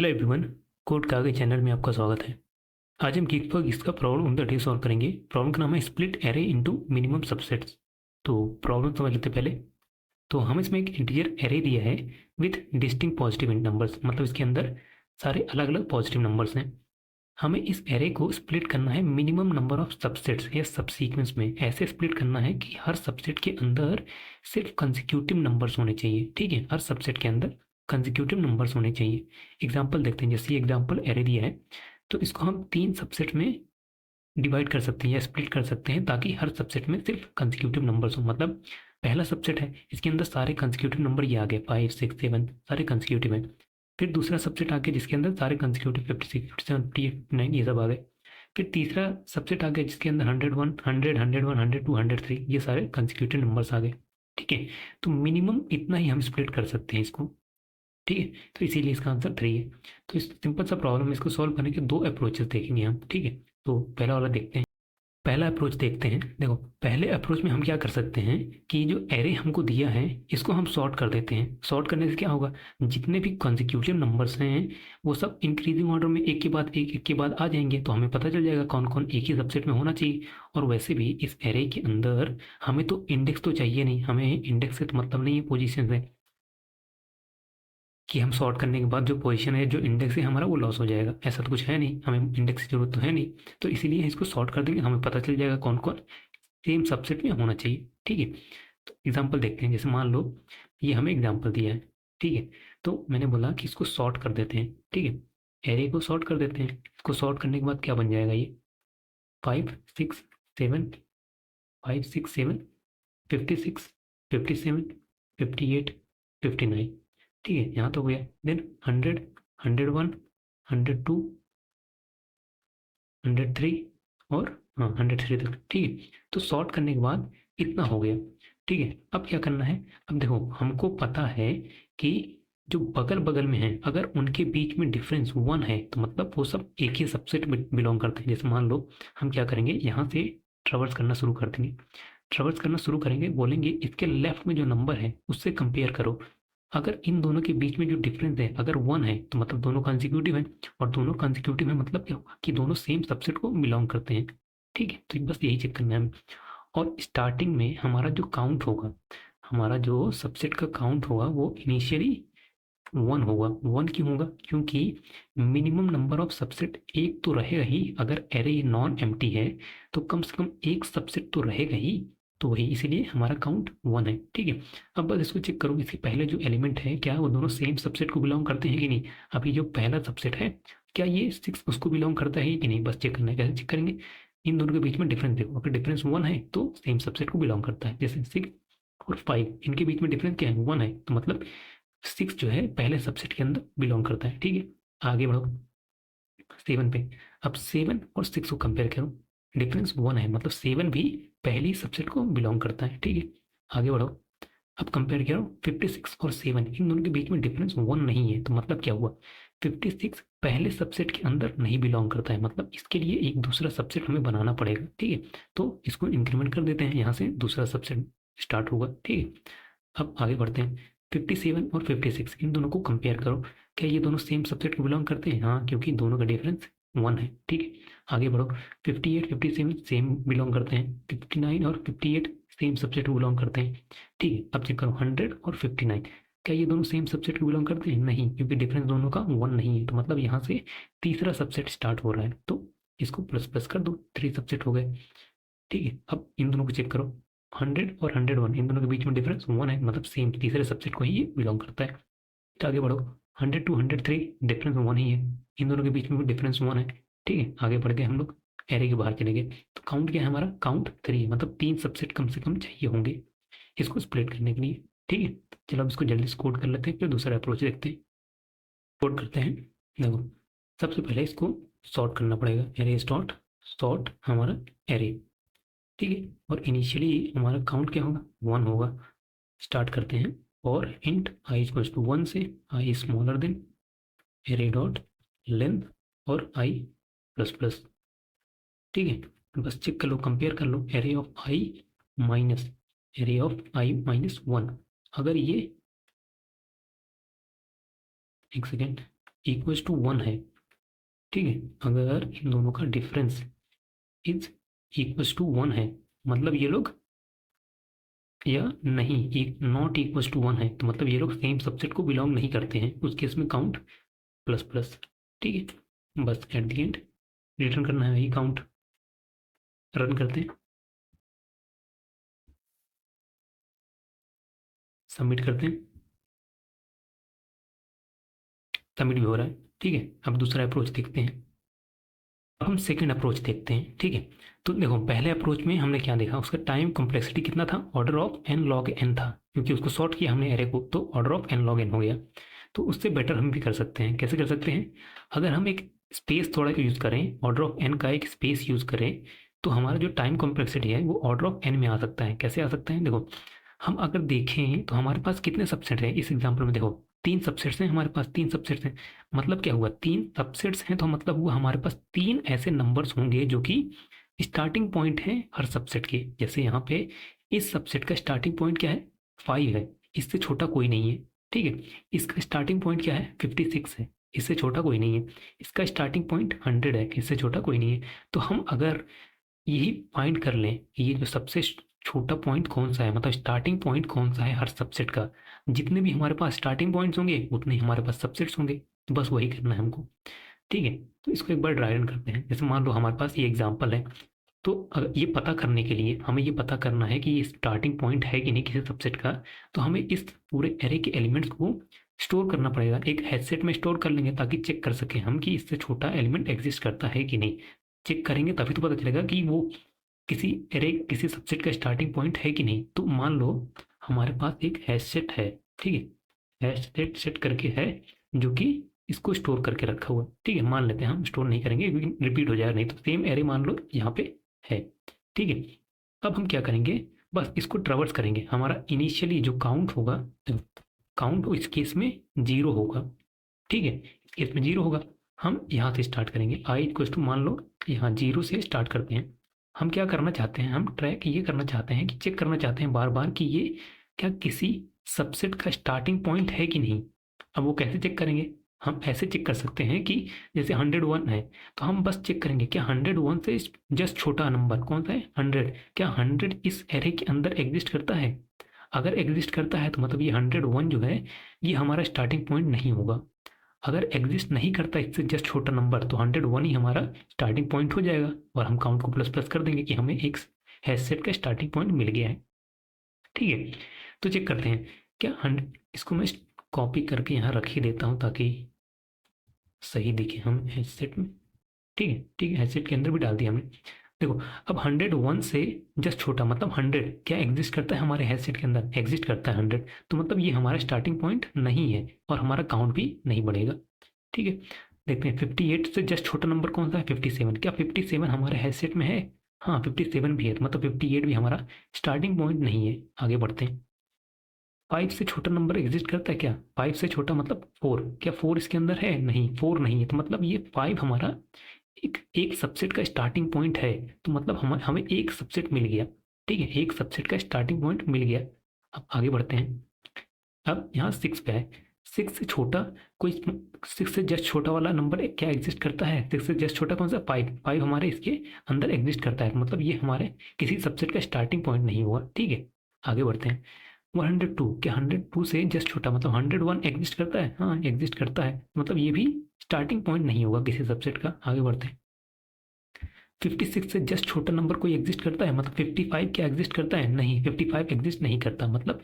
Hello everyone, code का आगे channel में आपका स्वागत है। आज हम गीक पर इसका प्रॉब्लम 30 सॉल्व करेंगे। प्रॉब्लम का नाम है split array into minimum subsets. तो प्रॉब्लम समझ लेते हैं पहले। तो हम इसमें एक इंटीजर एरे दिया है विथ डिस्टिंक्ट पॉजिटिव नंबर्स, मतलब इसके अंदर सारे अलग अलग पॉजिटिव नंबर्स हैं। हमें इस एरे को स्प्लिट करना है मिनिमम नंबर ऑफ सबसेट्स या सब सीक्वेंस में। ऐसे स्प्लिट करना है कि हर सबसेट के अंदर सिर्फ कंसेक्यूटिव नंबर्स होने चाहिए। ठीक है, हर सबसेट के अंदर कंसेक्यूटिव नंबर्स होने चाहिए। एग्जाम्पल देखते हैं, जैसे ये एग्जाम्पल एरे दिया है तो इसको हम 3 सबसेट में डिवाइड कर सकते हैं या स्प्लिट कर सकते हैं, ताकि हर सबसेट में सिर्फ कंसेक्यूटिव नंबर्स हो। मतलब पहला सबसेट है, इसके अंदर सारे कंसेक्यूटिव नंबर ये आ गए, 5 6 7 सारे कंसेक्यूटिव हैं। फिर दूसरा सबसेट आ गया जिसके अंदर सारे कंसेक्यूटिव 56 57 58 59 ये सब आ गए। फिर तीसरा सबसेट आ गया जिसके अंदर 101 100 101 102 103 ये सारे कंसेक्यूटिव नंबर्स आ गए। ठीक है, तो मिनिमम इतना ही हम स्प्लिट कर सकते हैं इसको। ठीक है, तो इसीलिए इसका आंसर 3 है। तो इस सिंपल सा प्रॉब्लम है, इसको सॉल्व करने के 2 अप्रोचेस देखेंगे हम। ठीक है, तो पहला वाला देखते हैं। पहला अप्रोच देखते हैं। देखो, पहले अप्रोच में हम क्या कर सकते हैं कि जो एरे हमको दिया है इसको हम सॉर्ट कर देते हैं। सॉर्ट करने से क्या होगा, जितने भी कंसेक्यूटिव नंबर्स हैं वो सब इंक्रीजिंग ऑर्डर में एक के बाद एक के बाद आ जाएंगे, तो हमें पता चल जाएगा कौन कौन एक ही सबसेट में होना चाहिए। और वैसे भी इस एरे के अंदर हमें तो इंडेक्स तो चाहिए नहीं, हमें इंडेक्स से तो मतलब नहीं है पोजिशन से, कि हम सॉर्ट करने के बाद जो पोजीशन है, जो इंडेक्स है हमारा, वो लॉस हो जाएगा। ऐसा तो कुछ है नहीं, हमें इंडेक्स की जरूरत तो है नहीं। तो इसीलिए इसको सॉर्ट कर देंगे, हमें पता चल जाएगा कौन कौन सेम सबसेट में होना चाहिए। ठीक है, तो एग्जाम्पल देखते हैं। जैसे मान लो ये हमें एग्जाम्पल दिया है। ठीक है, तो मैंने बोला कि इसको सॉर्ट कर देते हैं। ठीक है, एरे को सॉर्ट कर देते हैं। इसको सॉर्ट करने के बाद क्या बन जाएगा, ये 5 6 7 5 6 7 56 57 58 59। ठीक है, यहाँ तो हो गया। देन 100 101 102 103 और हाँ 103 तक। ठीक है, तो सॉर्ट करने के बाद इतना हो गया। ठीक है, अब क्या करना है। अब देखो, हमको पता है कि जो बगल बगल में है अगर उनके बीच में डिफरेंस 1 है तो मतलब वो सब एक ही सबसेट में बिलोंग करते हैं। जैसे मान लो हम क्या करेंगे, यहाँ से ट्रेवर्स करना शुरू कर देंगे। ट्रेवर्स करना शुरू करेंगे, बोलेंगे इसके लेफ्ट में जो नंबर है उससे कंपेयर करो। अगर इन दोनों के बीच में जो डिफरेंस है अगर 1 है तो मतलब दोनों कंसेक्यूटिव है, और दोनों कंसेक्यूटिव है मतलब क्या होगा कि दोनों सेम सबसेट को बिलोंग करते हैं। ठीक है, तो बस यही चेक करना है हमें। और स्टार्टिंग में हमारा जो काउंट होगा, हमारा जो सबसेट का काउंट होगा वो इनिशियली 1 होगा। 1 क्यों होगा, क्योंकि मिनिमम नंबर ऑफ सबसेट एक तो रहेगा ही। अगर एरे नॉन एम्प्टी है तो कम से कम एक सबसेट तो रहेगा ही, तो वही इसीलिए हमारा काउंट 1 है। ठीक है, अब बस इसको चेक करो, इसके पहले जो एलिमेंट है क्या वो दोनों सेम सबसेट को बिलोंग करते हैं कि नहीं। अभी जो पहला सबसेट है क्या ये 6 उसको बिलोंग करता है कि नहीं, बस चेक करना है। कैसे चेक करेंगे, इन दोनों के बीच में डिफरेंस देखो, अगर डिफरेंस 1 है तो सेम सबसेट को बिलोंग करता है। जैसे 6 और 5 इनके बीच में डिफरेंस क्या है, 1 है, तो मतलब 6 जो है पहले सबसेट के अंदर बिलोंग करता है। ठीक है, आगे बढ़ो 7 पे। अब 7 और 6 को कंपेयर करो, डिफरेंस 1 है, मतलब 7 भी पहली सबसेट को बिलोंग करता है। ठीक है, आगे बढ़ो। अब कंपेयर करो 56 और 7, इन दोनों के बीच में डिफरेंस 1 नहीं है, तो मतलब क्या हुआ, 56 पहले सबसेट के अंदर नहीं बिलोंग करता है, मतलब इसके लिए एक दूसरा सबसेट हमें बनाना पड़ेगा। ठीक है, तो इसको इंक्रीमेंट कर देते हैं, यहाँ से दूसरा सबसेट स्टार्ट होगा। ठीक है, अब आगे बढ़ते हैं। 57 और 56 इन दोनों को कंपेयर करो, क्या ये दोनों सेम सबसेट को बिलोंग करते हैं, हाँ, क्योंकि दोनों का डिफरेंस 1 है। ठीक है, आगे बढ़ो। 58 57 सेम बिलोंग करते हैं। 59 और 58 सेम सबसेट को बिलोंग करते हैं। ठीक है, अब चेक करो 100 और 59, क्या ये दोनों सेम सबसेट को बिलोंग करते हैं, नहीं, क्योंकि डिफरेंस दोनों का 1 नहीं है, तो मतलब यहाँ से तीसरा सबसेट स्टार्ट हो रहा है, तो इसको प्लस प्लस कर दो, 3 सबसेट हो गए। ठीक है, अब इन दोनों को चेक करो, 100 और 101 इन दोनों के बीच में डिफरेंस 1 है, मतलब सेम तीसरे सबसेट को ही ये बिलोंग करता है। तो आगे बढ़ो, 100 टू 103 डिफरेंस 1 ही है, इन दोनों के बीच में भी डिफरेंस 1 है। ठीक है, आगे बढ़ के हम लोग एरे के बाहर चले गए, तो काउंट क्या है हमारा, काउंट 3 है, मतलब 3 सबसेट कम से कम चाहिए होंगे इसको स्प्लिट करने के लिए। ठीक है, चलो अब इसको जल्दी से कोड कर लेते हैं, फिर दूसरा अप्रोच देखते हैं। कोड करते हैं। देखो, सबसे पहले इसको सॉर्ट करना पड़ेगा, एरे डॉट सॉर्ट हमारा एरे। ठीक है, और इनिशियली हमारा काउंट क्या होगा, 1 होगा। स्टार्ट करते हैं, और इंट आई इक्वल्स टू 1 से i smaller than array dot length और आई प्लस प्लस। ठीक है, बस चेक कर लो, कंपेयर कर लो, array of i minus array of i minus 1। अगर ये, एक सेकेंड, इक्वल्स टू 1 है, ठीक है, अगर इन दोनों का डिफरेंस इज इक्वल्स टू 1 है, मतलब ये लोग, या नहीं, एक नॉट इक्वल्स टू 1 है, तो मतलब ये लोग सेम सबसेट को बिलोंग नहीं करते हैं, उस केस में काउंट प्लस प्लस, ठीक है। बस एट द एंड रिटर्न करना है वही काउंट। रन करते हैं, सबमिट करते हैं, सबमिट भी हो रहा है, ठीक है। अब दूसरा अप्रोच देखते हैं। अब हम सेकंड अप्रोच देखते हैं, ठीक है। तो देखो पहले अप्रोच में हमने क्या देखा, उसका टाइम कॉम्प्लेक्सिटी कितना था, order of N log N था, क्योंकि उसको सॉर्ट किया हमने एरे को, तो order of N log N हो गया। तो उससे बेटर हम भी कर सकते हैं। कैसे कर सकते हैं, अगर हम एक स्पेस थोड़ा यूज़ करें, ऑर्डर ऑफ एन का एक स्पेस यूज़ करें, तो हमारा जो टाइम कॉम्प्लेक्सिटी है वो ऑर्डर ऑफ एन में आ सकता है। कैसे आ सकता है, देखो हम अगर देखें तो हमारे पास कितने सबसेट हैं इस एग्जाम्पल में, देखो 3 सबसेट्स हैं हमारे पास, 3 सबसेट्स हैं, मतलब क्या हुआ, 3 सबसेट्स हैं तो मतलब हुआ हमारे पास 3 ऐसे नंबर्स होंगे जो कि स्टार्टिंग पॉइंट है हर सबसेट के। जैसे यहाँ पे इस सबसेट का स्टार्टिंग पॉइंट क्या है, 5 है, इससे छोटा कोई नहीं है, ठीक है। इसका स्टार्टिंग पॉइंट क्या है, 56 है, इससे छोटा कोई नहीं है। इसका स्टार्टिंग पॉइंट 100 है, इससे छोटा कोई नहीं है। तो हम अगर यही फाइंड कर लें कि ये जो सबसे छोटा पॉइंट कौन सा है, मतलब स्टार्टिंग पॉइंट कौन सा है हर सबसेट का, जितने भी हमारे पास स्टार्टिंग पॉइंट्स होंगे उतने ही हमारे पास सबसेट्स होंगे। तो बस वही करना है हमको, ठीक है। तो इसको एक बार ड्राई रन करते हैं। जैसे मान लो हमारे पास ये एग्जांपल है, तो अगर ये पता करने के लिए हमें ये पता करना है कि ये स्टार्टिंग पॉइंट है कि नहीं किसी सबसेट का, तो हमें इस पूरे एरे के एलिमेंट्स को स्टोर करना पड़ेगा, एक हैशसेट में स्टोर कर लेंगे ताकि चेक कर सकें हम कि इससे छोटा एलिमेंट एग्जिस्ट करता है कि नहीं। चेक करेंगे तभी तो पता चलेगा कि वो किसी एरे किसी सबसेट का स्टार्टिंग पॉइंट है कि नहीं। तो मान लो हमारे पास एक हैश सेट है, ठीक है, हैश सेट सेट करके है जो कि इसको स्टोर करके रखा हुआ है, ठीक है। मान लेते हैं हम स्टोर नहीं करेंगे क्योंकि रिपीट हो जाएगा, नहीं तो सेम एरे मान लो यहाँ पे है, ठीक है। अब हम क्या करेंगे, बस इसको ट्रैवर्स करेंगे। हमारा इनिशियली जो काउंट होगा, काउंट इस केस में 0 होगा, ठीक है, इस केस में 0 होगा। हम यहाँ से स्टार्ट करेंगे, आई इक्वल टू मान लो यहाँ 0 से स्टार्ट करते हैं। हम क्या करना चाहते हैं, हम ट्रैक ये करना चाहते हैं कि चेक करना चाहते हैं बार बार कि ये क्या किसी सबसेट का स्टार्टिंग पॉइंट है कि नहीं। अब वो कैसे चेक करेंगे, हम ऐसे चेक कर सकते हैं कि जैसे 101 है, तो हम बस चेक करेंगे क्या 101 से जस्ट छोटा नंबर कौन सा है, 100, क्या 100 इस एरे के अंदर एग्जिस्ट करता है। अगर एग्जिस्ट करता है तो मतलब ये 101 जो है ये हमारा स्टार्टिंग पॉइंट नहीं होगा। अगर एग्जिस्ट नहीं करता इससे जस्ट छोटा नंबर, तो 101 ही हमारा स्टार्टिंग पॉइंट हो जाएगा, और हम काउंट को प्लस प्लस कर देंगे कि हमें एक हैश सेट का स्टार्टिंग पॉइंट मिल गया है, ठीक है। तो चेक करते हैं क्या 100, इसको मैं कॉपी करके यहाँ रख ही देता हूँ ताकि सही दिखे हम हैश सेट में, ठीक है, ठीक है, हैश सेट के अंदर भी डाल दिया हमने। देखो अब 101 से जस्ट छोटा मतलब 100 क्या एग्जिस्ट करता है हमारे हैश सेट के अंदर, एग्जिस्ट करता है 100, तो मतलब ये हमारा स्टार्टिंग पॉइंट नहीं है और हमारा काउंट भी नहीं बढ़ेगा, ठीक है। देखते हैं 58 से जस्ट छोटा नंबर कौन सा है, 57, क्या 57 हमारे हैशसेट में है, हाँ 57 भी है, तो मतलब 58 भी हमारा स्टार्टिंग पॉइंट नहीं है। आगे बढ़ते हैं, 5 से छोटा नंबर एग्जिस्ट करता है क्या, 5 से छोटा मतलब 4, क्या 4 इसके अंदर है, नहीं 4 नहीं है, तो मतलब ये 5 हमारा एक सबसेट का स्टार्टिंग पॉइंट है। तो मतलब हमें एक सबसेट मिल गया, ठीक है, एक सबसेट का स्टार्टिंग पॉइंट मिल गया। अब आगे बढ़ते हैं, अब यहाँ 6 पे है, 6 से छोटा कोई, 6 से जस्ट छोटा वाला नंबर क्या एग्जिस्ट करता है, 6 से जस्ट छोटा कौन सा, 5, 5 हमारे इसके अंदर एग्जिस्ट करता है, मतलब ये हमारे किसी सबसेट का स्टार्टिंग पॉइंट नहीं हुआ, ठीक है। आगे बढ़ते हैं, 102, क्या 102 से जस्ट छोटा मतलब 101 एग्जिस्ट करता है, हाँ एग्जिस्ट करता है, मतलब ये भी स्टार्टिंग पॉइंट नहीं होगा किसी सबसेट का। आगे बढ़ते हैं, 56 से जस्ट छोटा नंबर कोई एग्जिस्ट करता है, मतलब 55 क्या एग्जिस्ट करता है, नहीं 55 एग्जिस्ट नहीं करता, मतलब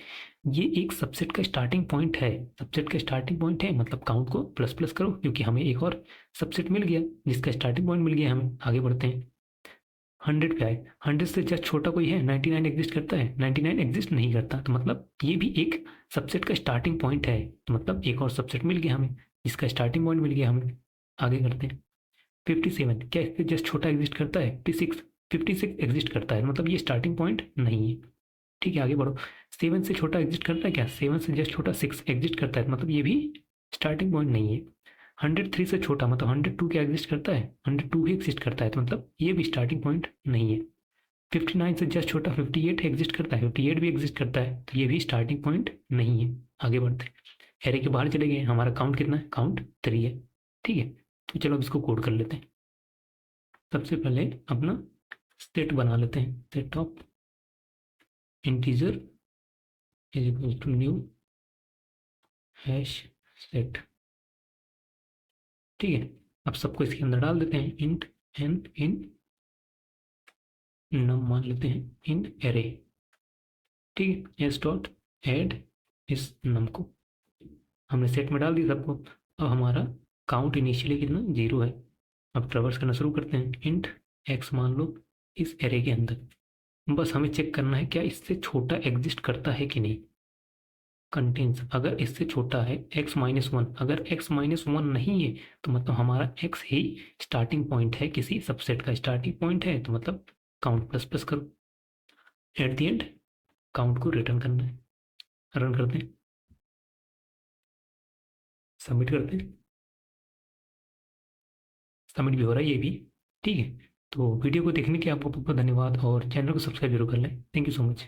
ये एक सबसेट का स्टार्टिंग पॉइंट है, सबसेट का स्टार्टिंग पॉइंट है, मतलब काउंट को प्लस प्लस करो क्योंकि हमें एक और सबसेट मिल गया जिसका स्टार्टिंग पॉइंट मिल गया हमें। आगे बढ़ते हैं, 100 क्या है, 100 से जस्ट छोटा कोई है, 99 एग्जिस्ट करता है, 99 एग्जिस्ट नहीं करता, तो मतलब ये भी एक सबसेट का स्टार्टिंग पॉइंट है, तो मतलब एक और सबसेट मिल गया हमें जिसका स्टार्टिंग पॉइंट मिल गया हमें। आगे करते हैं, 57 क्या इससे जस्ट छोटा एग्जिस्ट करता है, 56, 56 एग्जिस्ट करता है, मतलब ये स्टार्टिंग पॉइंट नहीं है, ठीक है। आगे बढ़ो, 7 से छोटा एग्जिस्ट करता है क्या, 7 से जस्ट छोटा 6 एग्जिस्ट करता है, मतलब ये भी स्टार्टिंग पॉइंट नहीं है। 103 से छोटा मतलब 102 क्या एग्जिस्ट करता है, 102 भी एग्जिस्ट करता है, तो मतलब ये भी स्टार्टिंग पॉइंट नहीं है। 59 से जस्ट छोटा 58 एग्जिस्ट करता है, 58 भी एग्जिस्ट करता है, तो ये भी स्टार्टिंग पॉइंट नहीं है। आगे बढ़ते हैं, एरे के बाहर चले गए, हमारा काउंट कितना है, काउंट 3 है, ठीक है, तो चलो अब इसको कोड कर लेते हैं। सबसे पहले अपना सेट बना लेते हैं, set of integer is equal to new hash set. ठीक है, अब सबको इसके अंदर डाल देते हैं, इंट एन इन नम मान लेते हैं इन एरे। ठीक है, एस डॉट एड इस नम को हमने सेट में डाल दिया सबको। अब हमारा काउंट इनिशियली कितना 0 है। अब ट्रेवर्स करना शुरू करते हैं, इंट एक्स मान लो इस एरे के अंदर। बस हमें चेक करना है क्या इससे छोटा एग्जिस्ट करता है कि नहीं। कंटेन्स अगर इससे छोटा है x-1, अगर x-1 नहीं है तो मतलब हमारा x ही स्टार्टिंग पॉइंट है, किसी सबसेट का स्टार्टिंग पॉइंट है, तो मतलब काउंट प्लस प्लस करो। एट द एंड काउंट को रिटर्न करना है। रन करते हैं, सबमिट करते हैं। सबमिट भी हो रहा है ये भी। ठीक है, तो वीडियो को देखने के आपको बहुत बहुत धन्यवाद और चैनल को सब्सक्राइब जरूर कर लें। Thank you so much.